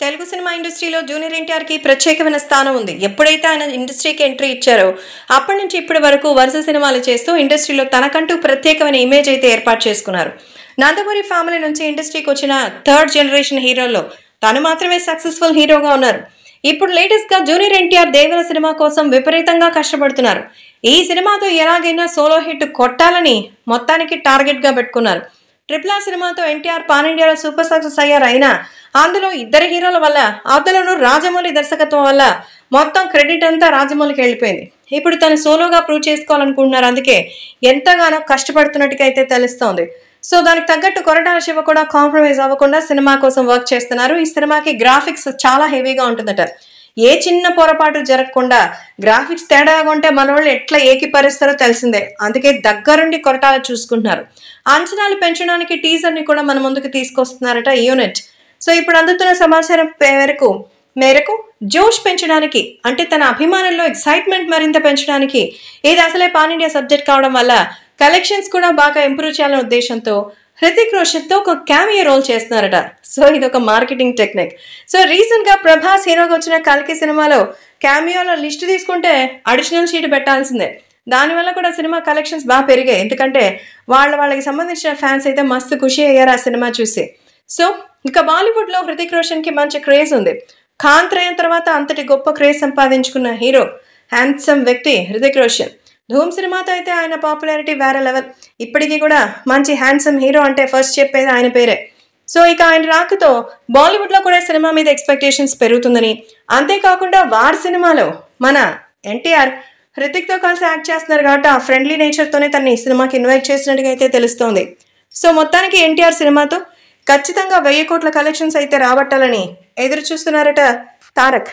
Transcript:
Telugu cinema ఇండస్ట్రీలో junior ఎన్టీఆర్కి ప్రత్యేకమైన స్థానం ఉంది. ఎప్పుడైతే ఆయన ఇండస్ట్రీకి ఎంట్రీ ఇచ్చారో అప్పటి నుంచి ఇప్పటి వరకు వరుస సినిమాలు చేస్తూ ఇండస్ట్రీలో తనకంటూ ప్రత్యేకమైన ఇమేజ్ అయితే ఏర్పాటు చేసుకున్నారు. నందమూరి ఫ్యామిలీ నుంచి ఇండస్ట్రీకి వచ్చిన థర్డ్ జనరేషన్ హీరోల్లో తను మాత్రమే సక్సెస్ఫుల్ హీరోగా ఉన్నారు. ఇప్పుడు లేటెస్ట్గా జూనియర్ ఎన్టీఆర్ దేవర సినిమా కోసం విపరీతంగా కష్టపడుతున్నారు. ఈ సినిమాతో ఎలాగైనా సోలో హిట్ కొట్టాలని మొత్తానికి టార్గెట్గా పెట్టుకున్నారు. RRR సినిమాతో ఎన్టీఆర్ పాన్ ఇండియాలో సూపర్ సక్సెస్ అయ్యారు. అయినా అందులో ఇద్దరు హీరోల వల్ల, అందులోనూ రాజమౌళి దర్శకత్వం వల్ల మొత్తం క్రెడిట్ అంతా రాజమౌళికి వెళ్ళిపోయింది. ఇప్పుడు తను సోలోగా ప్రూవ్ చేసుకోవాలనుకుంటున్నారు. అందుకే ఎంతగానో కష్టపడుతున్నట్టుగా అయితే తెలుస్తోంది. సో దానికి తగ్గట్టు కొరటాల శివ కూడా కాంప్రమైజ్ అవ్వకుండా సినిమా కోసం వర్క్ చేస్తున్నారు. ఈ సినిమాకి గ్రాఫిక్స్ చాలా హెవీగా ఉంటుందట. ఏ చిన్న పొరపాటు జరగకుండా గ్రాఫిక్స్ తేడాగా ఉంటే మన వాళ్ళు ఎట్లా ఏకీపరుస్తారో తెలిసిందే. అందుకే దగ్గరుండి కొరటాల చూసుకుంటున్నారు. అంచనాలు పెంచడానికి టీజర్ని కూడా మన ముందుకు తీసుకొస్తున్నారట యూనిట్. సో ఇప్పుడు అందుతున్న సమాచారం మేరకు జోష్ పెంచడానికి, అంటే తన అభిమానుల్లో ఎక్సైట్మెంట్ మరింత పెంచడానికి, ఇది అసలే పాన్ ఇండియా సబ్జెక్ట్ కావడం వల్ల కలెక్షన్స్ కూడా బాగా ఇంప్రూవ్ చేయాలనే ఉద్దేశంతో హృతిక్ రోషన్తో ఒక క్యామియో రోల్ చేస్తున్నారట. సో ఇదొక మార్కెటింగ్ టెక్నిక్. సో రీసెంట్గా ప్రభాస్ హీరోగా వచ్చిన కల్కి సినిమాలో క్యామియోల లిస్ట్ తీసుకుంటే అడిషనల్ షీట్ పెట్టాల్సిందే. దానివల్ల కూడా సినిమా కలెక్షన్స్ బాగా పెరిగాయి. ఎందుకంటే వాళ్ళకి సంబంధించిన ఫ్యాన్స్ అయితే మస్తు ఖుషి అయ్యారు ఆ సినిమా చూసి. సో ఇక బాలీవుడ్లో హృతిక్ రోషన్కి మంచి క్రేజ్ ఉంది. కాంత్రయం తర్వాత అంతటి గొప్ప క్రేజ్ సంపాదించుకున్న హీరో, హ్యాండ్సమ్ వ్యక్తి హృతిక్ రోషన్. ధూమ్ సినిమాతో అయితే ఆయన పాపులారిటీ వేరే లెవెల్. ఇప్పటికీ కూడా మంచి హ్యాండ్సమ్ హీరో అంటే ఫస్ట్ చెప్పేది ఆయన పేరే. సో ఇక ఆయన రాకతో బాలీవుడ్లో కూడా సినిమా మీద ఎక్స్పెక్టేషన్స్ పెరుగుతుందని, అంతేకాకుండా వార్ సినిమాలో మన ఎన్టీఆర్ హృతిక్తో కలిసి యాక్ట్ చేస్తున్నారు కాబట్టి ఆ ఫ్రెండ్లీ నేచర్తోనే తనని ఈ సినిమాకి ఇన్వైట్ చేసినట్టుగా అయితే తెలుస్తోంది. సో మొత్తానికి ఎన్టీఆర్ సినిమాతో ఖచ్చితంగా 1000 కోట్ల కలెక్షన్స్ అయితే రాబట్టాలని ఎదురు చూస్తున్నారట తారక్.